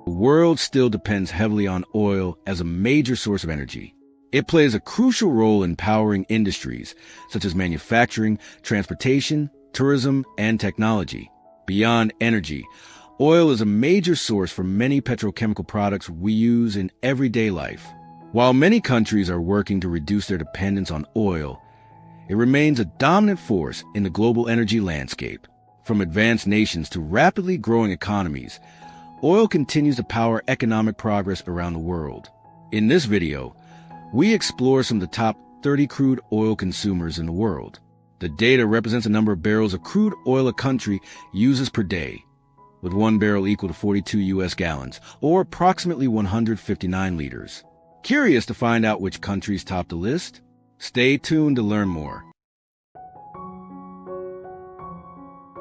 The world still depends heavily on oil as a major source of energy. It plays a crucial role in powering industries such as manufacturing, transportation, tourism, and technology. Beyond energy, oil is a major source for many petrochemical products we use in everyday life. While many countries are working to reduce their dependence on oil, it remains a dominant force in the global energy landscape. From advanced nations to rapidly growing economies, oil continues to power economic progress around the world. In this video, we explore some of the top 30 crude oil consumers in the world. The data represents the number of barrels of crude oil a country uses per day, with 1 barrel equal to 42 U.S. gallons, or approximately 159 liters. Curious to find out which countries top the list? Stay tuned to learn more.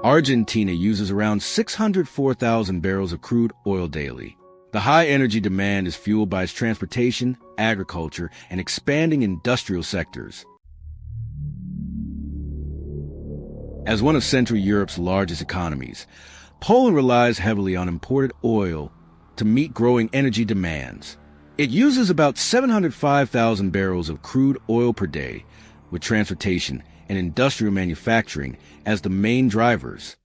Argentina uses around 604,000 barrels of crude oil daily. The high energy demand is fueled by its transportation, agriculture, and expanding industrial sectors. As one of Central Europe's largest economies, Poland relies heavily on imported oil to meet growing energy demands. It uses about 705,000 barrels of crude oil per day, with transportation and industrial manufacturing as the main drivers.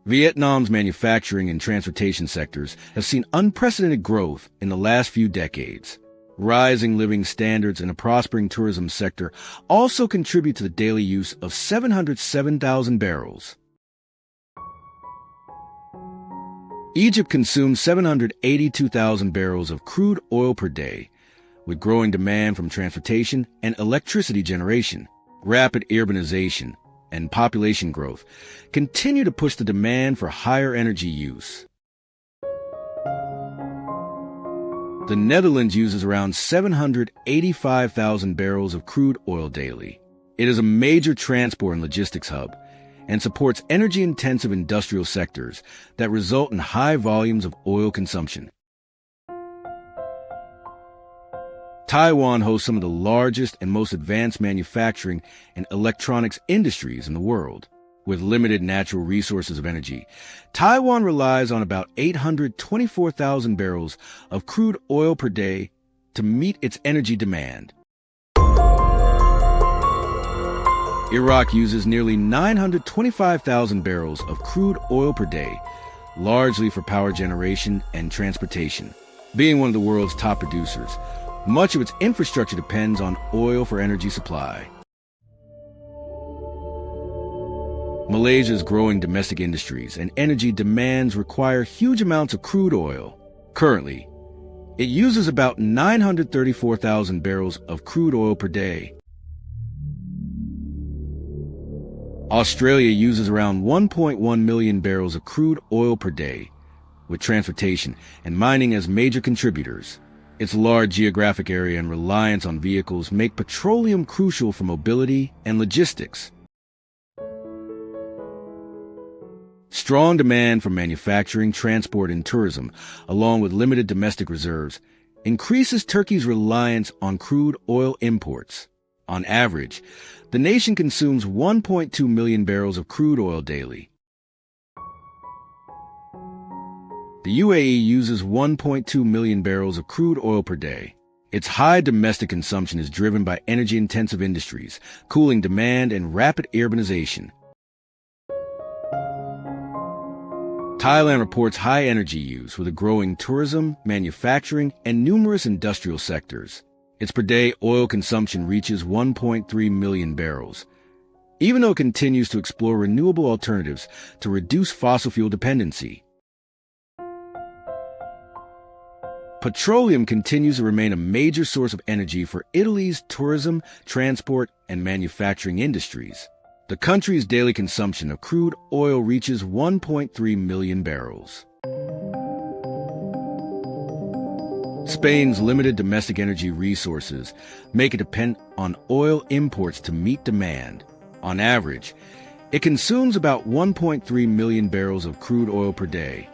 Vietnam's manufacturing and transportation sectors have seen unprecedented growth in the last few decades. Rising living standards and a prospering tourism sector also contribute to the daily use of 707,000 barrels. Egypt consumes 782,000 barrels of crude oil per day, with growing demand from transportation and electricity generation. Rapid urbanization and population growth continue to push the demand for higher energy use. The Netherlands uses around 785,000 barrels of crude oil daily. It is a major transport and logistics hub and supports energy-intensive industrial sectors that result in high volumes of oil consumption. Taiwan hosts some of the largest and most advanced manufacturing and electronics industries in the world. With limited natural resources of energy, Taiwan relies on about 824,000 barrels of crude oil per day to meet its energy demand. Iraq uses nearly 925,000 barrels of crude oil per day, largely for power generation and transportation. Being one of the world's top producers, much of its infrastructure depends on oil for energy supply. Malaysia's growing domestic industries and energy demands require huge amounts of crude oil. Currently, it uses about 934,000 barrels of crude oil per day. Australia uses around 1.1 million barrels of crude oil per day, with transportation and mining as major contributors. Its large geographic area and reliance on vehicles make petroleum crucial for mobility and logistics. Strong demand for manufacturing, transport, and tourism, along with limited domestic reserves, increases Turkey's reliance on crude oil imports. On average, the nation consumes 1.2 million barrels of crude oil daily. The UAE uses 1.2 million barrels of crude oil per day. Its high domestic consumption is driven by energy-intensive industries, cooling demand, and rapid urbanization. Thailand reports high energy use with a growing tourism, manufacturing, and numerous industrial sectors. Its per-day oil consumption reaches 1.3 million barrels, even though it continues to explore renewable alternatives to reduce fossil fuel dependency. Petroleum continues to remain a major source of energy for Italy's tourism, transport, and manufacturing industries. The country's daily consumption of crude oil reaches 1.3 million barrels. Spain's limited domestic energy resources make it depend on oil imports to meet demand. On average, it consumes about 1.3 million barrels of crude oil per day.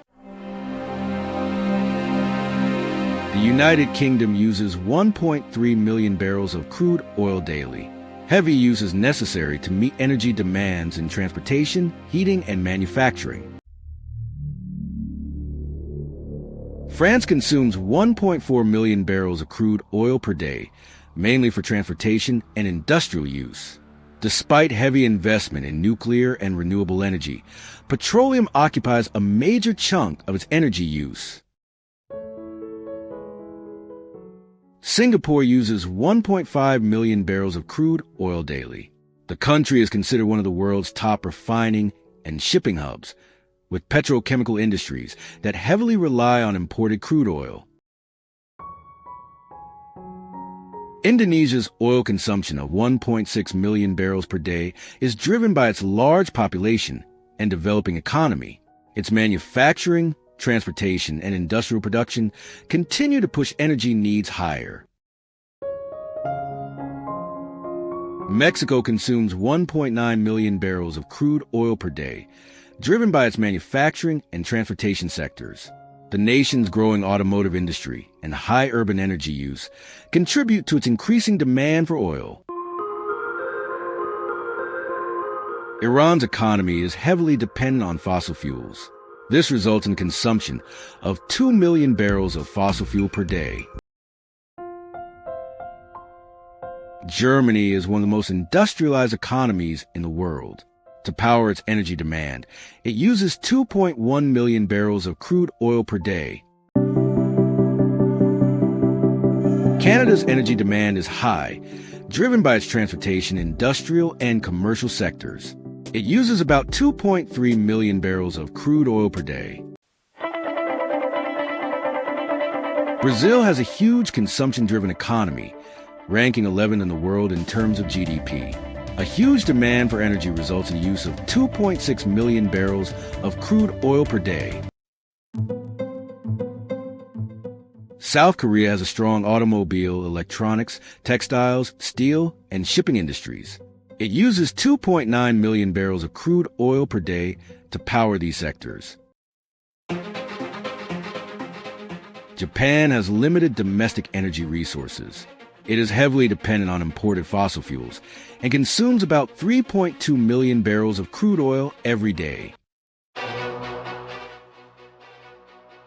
The United Kingdom uses 1.3 million barrels of crude oil daily. Heavy use is necessary to meet energy demands in transportation, heating, and manufacturing. France consumes 1.4 million barrels of crude oil per day, mainly for transportation and industrial use. Despite heavy investment in nuclear and renewable energy, petroleum occupies a major chunk of its energy use. Singapore uses 1.5 million barrels of crude oil daily. The country is considered one of the world's top refining and shipping hubs, with petrochemical industries that heavily rely on imported crude oil. Indonesia's oil consumption of 1.6 million barrels per day is driven by its large population and developing economy. Its manufacturing, transportation, and industrial production continue to push energy needs higher. Mexico consumes 1.9 million barrels of crude oil per day, driven by its manufacturing and transportation sectors. The nation's growing automotive industry and high urban energy use contribute to its increasing demand for oil. Iran's economy is heavily dependent on fossil fuels. This results in consumption of 2 million barrels of fossil fuel per day. Germany is one of the most industrialized economies in the world. To power its energy demand, it uses 2.1 million barrels of crude oil per day. Canada's energy demand is high, driven by its transportation, industrial, and commercial sectors. It uses about 2.3 million barrels of crude oil per day. Brazil has a huge consumption-driven economy, ranking 11th in the world in terms of GDP. A huge demand for energy results in the use of 2.6 million barrels of crude oil per day. South Korea has a strong automobile, electronics, textiles, steel, and shipping industries. It uses 2.9 million barrels of crude oil per day to power these sectors. Japan has limited domestic energy resources. It is heavily dependent on imported fossil fuels and consumes about 3.2 million barrels of crude oil every day.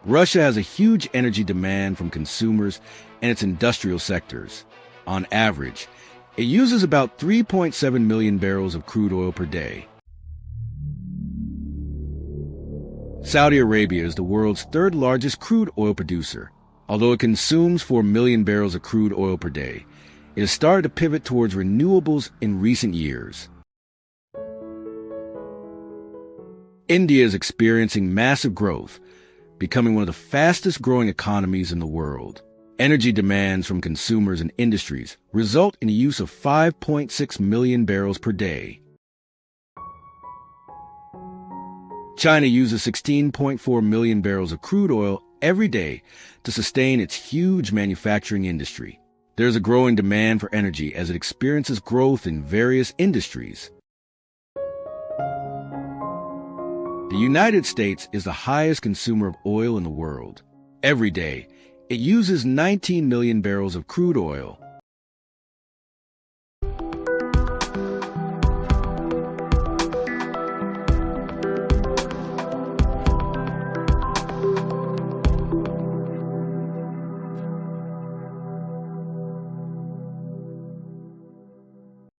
Russia has a huge energy demand from consumers and its industrial sectors. On average, it uses about 3.7 million barrels of crude oil per day. Saudi Arabia is the world's third largest crude oil producer. Although it consumes 4 million barrels of crude oil per day, it has started to pivot towards renewables in recent years. India is experiencing massive growth, becoming one of the fastest growing economies in the world. Energy demands from consumers and industries result in the use of 5.6 million barrels per day. China uses 16.4 million barrels of crude oil every day to sustain its huge manufacturing industry. There is a growing demand for energy as it experiences growth in various industries. The United States is the highest consumer of oil in the world. Every day, it uses 19 million barrels of crude oil.